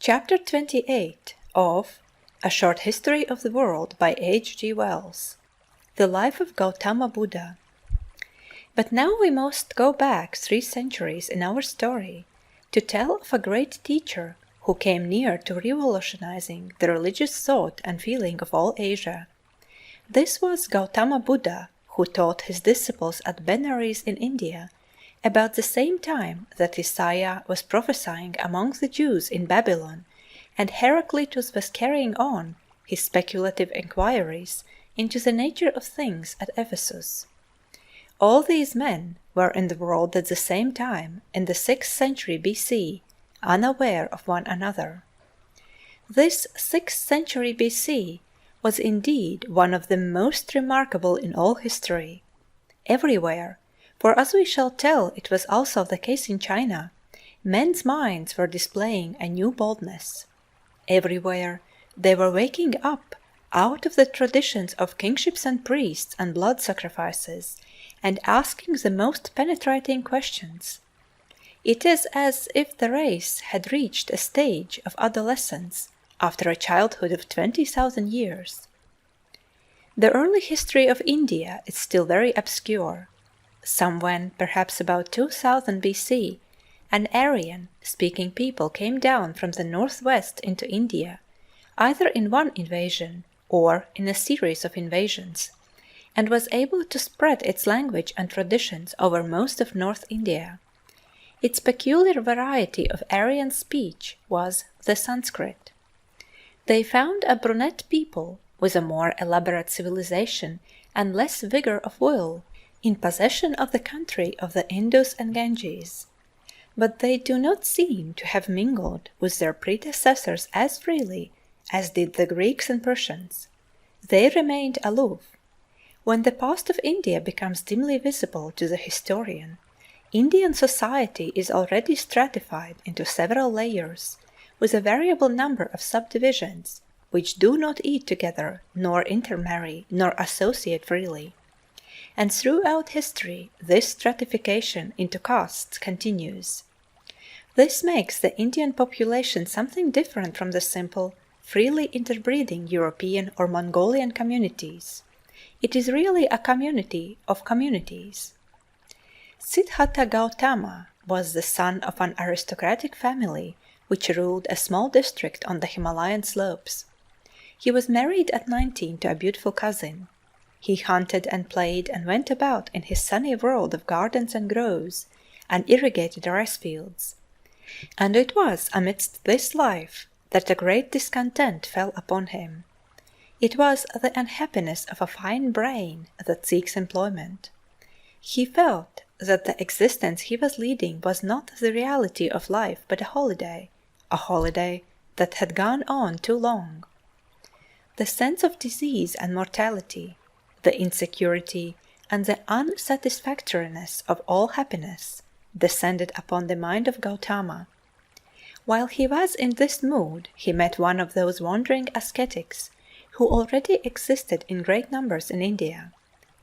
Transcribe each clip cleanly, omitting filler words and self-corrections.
Chapter 28 of A Short History of the World by H. G. Wells. The Life of Gautama Buddha. But now we must go back 3 centuries in our story to tell of a great teacher who came near to revolutionizing the religious thought and feeling of all Asia. This was Gautama Buddha, who taught his disciples at Benares in India about the same time that Isaiah was prophesying among the Jews in Babylon and Heraclitus was carrying on his speculative inquiries into the nature of things at Ephesus. All these men were in the world at the same time in the 6th century BC, unaware of one another. This 6th century BC was indeed one of the most remarkable in all history. Everywhere, for as we shall tell it was also the case in China, men's minds were displaying a new boldness. Everywhere they were waking up out of the traditions of kingships and priests and blood sacrifices, and asking the most penetrating questions. It is as if the race had reached a stage of adolescence after a childhood of 20,000 years. The early history of India is still very obscure. Somewhen, perhaps about 2000 BC, an Aryan-speaking people came down from the northwest into India, either in one invasion or in a series of invasions, and was able to spread its language and traditions over most of North India. Its peculiar variety of Aryan speech was the Sanskrit. They found a brunette people with a more elaborate civilization and less vigor of will in possession of the country of the Indus and Ganges, but they do not seem to have mingled with their predecessors as freely as did the Greeks and Persians. They remained aloof. When the past of India becomes dimly visible to the historian, Indian society is already stratified into several layers, with a variable number of subdivisions, which do not eat together, nor intermarry, nor associate freely. And throughout history this stratification into castes continues. This makes the Indian population something different from the simple, freely interbreeding European or Mongolian communities. It is really a community of communities. Siddhartha Gautama was the son of an aristocratic family which ruled a small district on the Himalayan slopes. He was married at 19 to a beautiful cousin. He hunted and played and went about in his sunny world of gardens and groves and irrigated rice fields. And it was amidst this life that a great discontent fell upon him. It was the unhappiness of a fine brain that seeks employment. He felt that the existence he was leading was not the reality of life but a holiday that had gone on too long. The sense of disease and mortality, the insecurity and the unsatisfactoriness of all happiness descended upon the mind of Gautama. While he was in this mood, he met one of those wandering ascetics who already existed in great numbers in India.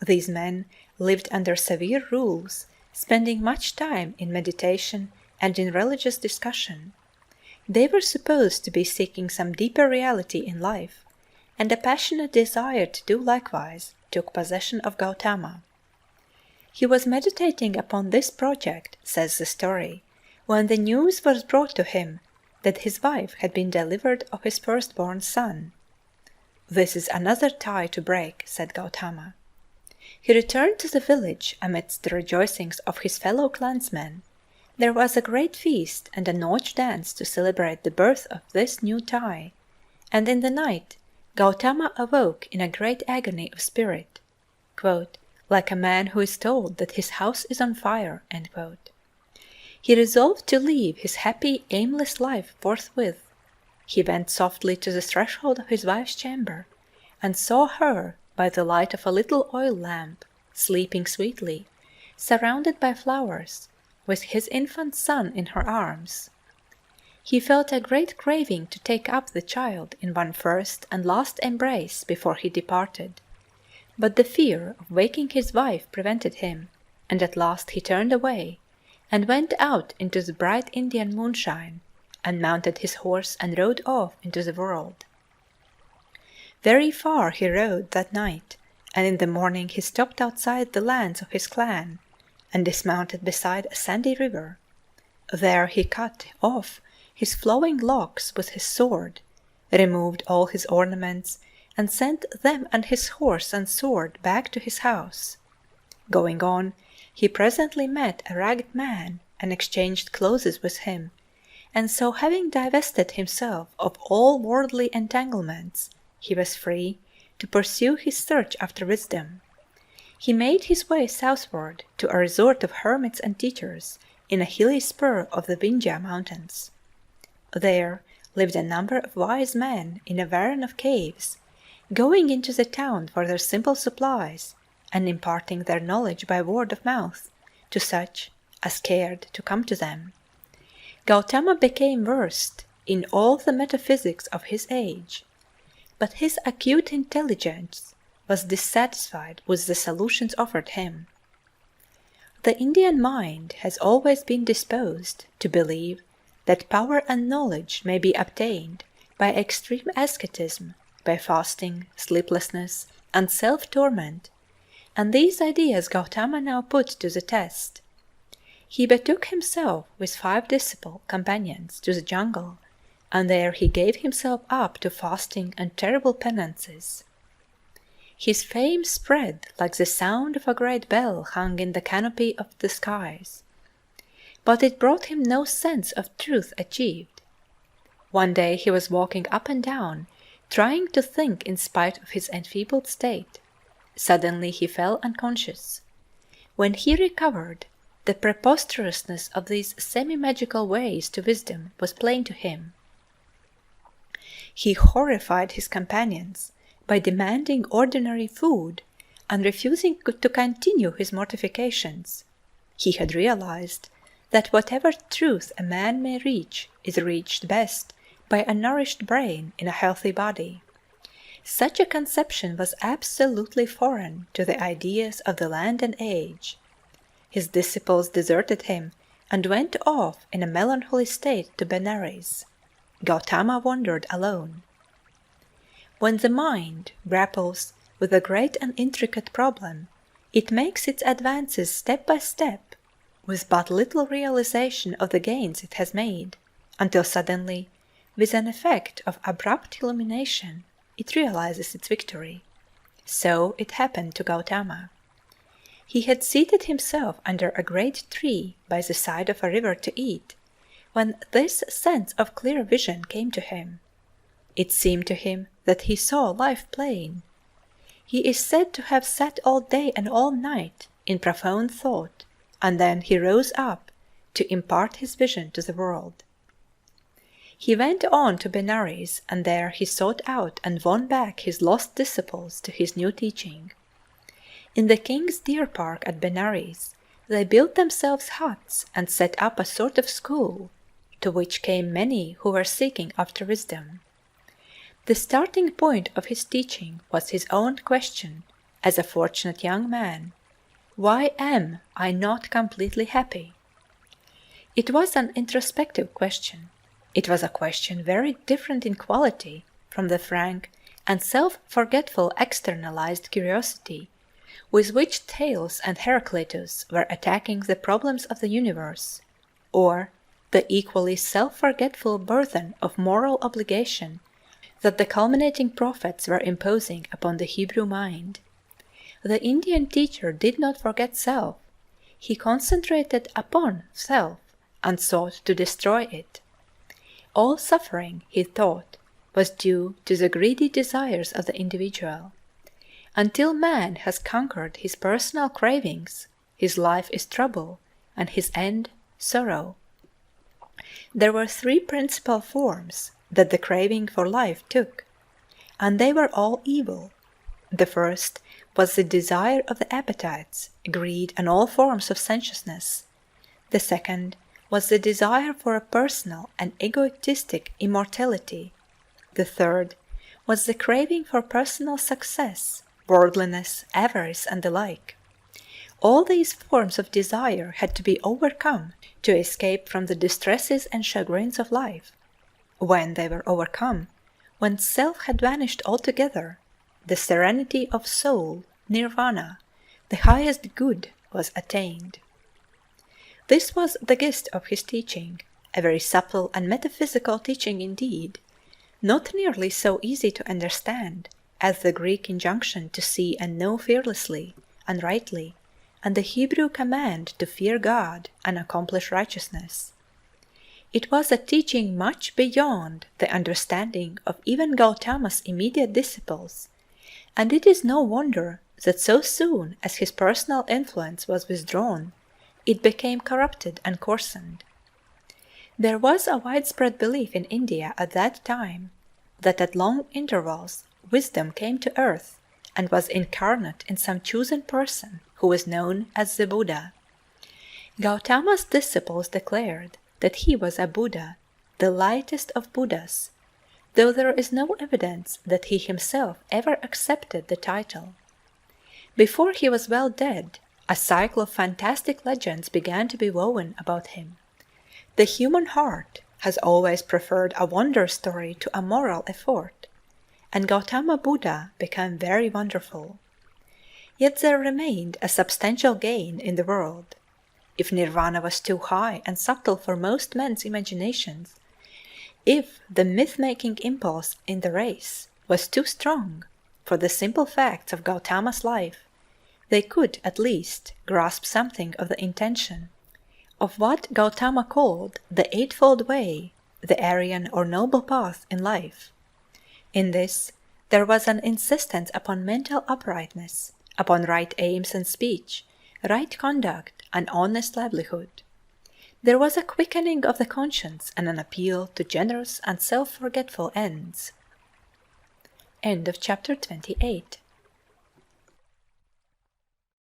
These men lived under severe rules, spending much time in meditation and in religious discussion. They were supposed to be seeking some deeper reality in life, and a passionate desire to do likewise took possession of Gautama. He was meditating upon this project, says the story, when the news was brought to him that his wife had been delivered of his firstborn son. "This is another tie to break," said Gautama. He returned to the village amidst the rejoicings of his fellow clansmen. There was a great feast and a Nautch dance to celebrate the birth of this new tie, and in the night Gautama awoke in a great agony of spirit, "like a man who is told that his house is on fire." He resolved to leave his happy, aimless life forthwith. He went softly to the threshold of his wife's chamber, and saw her by the light of a little oil lamp, sleeping sweetly, surrounded by flowers, with his infant son in her arms. He felt a great craving to take up the child in one first and last embrace before he departed, but the fear of waking his wife prevented him, and at last he turned away, and went out into the bright Indian moonshine, and mounted his horse and rode off into the world. Very far he rode that night, and in the morning he stopped outside the lands of his clan, and dismounted beside a sandy river. There he cut off his flowing locks with his sword, removed all his ornaments, and sent them and his horse and sword back to his house. Going on, he presently met a ragged man and exchanged clothes with him, and so having divested himself of all worldly entanglements, he was free to pursue his search after wisdom. He made his way southward to a resort of hermits and teachers in a hilly spur of the Vindhya mountains. There lived a number of wise men in a warren of caves, going into the town for their simple supplies, and imparting their knowledge by word of mouth to such as cared to come to them. Gautama became versed in all the metaphysics of his age, but his acute intelligence was dissatisfied with the solutions offered him. The Indian mind has always been disposed to believe that power and knowledge may be obtained by extreme asceticism, by fasting, sleeplessness, and self-torment, and these ideas Gautama now put to the test. He betook himself with 5 disciple companions to the jungle, and there he gave himself up to fasting and terrible penances. His fame spread like the sound of a great bell hung in the canopy of the skies, but it brought him no sense of truth achieved. One day he was walking up and down, trying to think in spite of his enfeebled state. Suddenly he fell unconscious. When he recovered, the preposterousness of these semi-magical ways to wisdom was plain to him. He horrified his companions by demanding ordinary food and refusing to continue his mortifications. He had realized that whatever truth a man may reach is reached best by a nourished brain in a healthy body. Such a conception was absolutely foreign to the ideas of the land and age. His disciples deserted him and went off in a melancholy state to Benares. Gautama wandered alone. When the mind grapples with a great and intricate problem, it makes its advances step by step, with but little realization of the gains it has made, until suddenly, with an effect of abrupt illumination, it realizes its victory. So it happened to Gautama. He had seated himself under a great tree by the side of a river to eat, when this sense of clear vision came to him. It seemed to him that he saw life plain. He is said to have sat all day and all night in profound thought, and then he rose up to impart his vision to the world. He went on to Benares, and there he sought out and won back his lost disciples to his new teaching. In the king's deer park at Benares, they built themselves huts and set up a sort of school, to which came many who were seeking after wisdom. The starting point of his teaching was his own question, as a fortunate young man: why am I not completely happy? It was an introspective question. It was a question very different in quality from the frank and self-forgetful externalized curiosity with which Thales and Heraclitus were attacking the problems of the universe, or the equally self-forgetful burthen of moral obligation that the culminating prophets were imposing upon the Hebrew mind. The Indian teacher did not forget self. He concentrated upon self and sought to destroy it. All suffering, he thought, was due to the greedy desires of the individual. Until man has conquered his personal cravings, his life is trouble, and his end sorrow. There were 3 principal forms that the craving for life took, and they were all evil. The first was the desire of the appetites, greed, and all forms of sensuousness. The second was the desire for a personal and egoistic immortality. The third was the craving for personal success, worldliness, avarice, and the like. All these forms of desire had to be overcome to escape from the distresses and chagrins of life. when they were overcome, when self had vanished altogether, the serenity of soul, nirvana, the highest good, was attained. This was the gist of his teaching, a very subtle and metaphysical teaching indeed, not nearly so easy to understand as the Greek injunction to see and know fearlessly and rightly, and the Hebrew command to fear God and accomplish righteousness. It was a teaching much beyond the understanding of even Gautama's immediate disciples, and it is no wonder that so soon as his personal influence was withdrawn, it became corrupted and coarsened. There was a widespread belief in India at that time that at long intervals wisdom came to earth and was incarnate in some chosen person who was known as the Buddha. Gautama's disciples declared that he was a Buddha, the lightest of Buddhas, though there is no evidence that he himself ever accepted the title. Before he was well dead, a cycle of fantastic legends began to be woven about him. The human heart has always preferred a wonder story to a moral effort, and Gautama Buddha became very wonderful. Yet there remained a substantial gain in the world. If nirvana was too high and subtle for most men's imaginations, if the myth-making impulse in the race was too strong for the simple facts of Gautama's life, they could at least grasp something of the intention of what Gautama called the Eightfold Way, the Aryan or Noble Path in life. In this, there was an insistence upon mental uprightness, upon right aims and speech, right conduct, and honest livelihood. There was a quickening of the conscience and an appeal to generous and self-forgetful ends. End of chapter 28.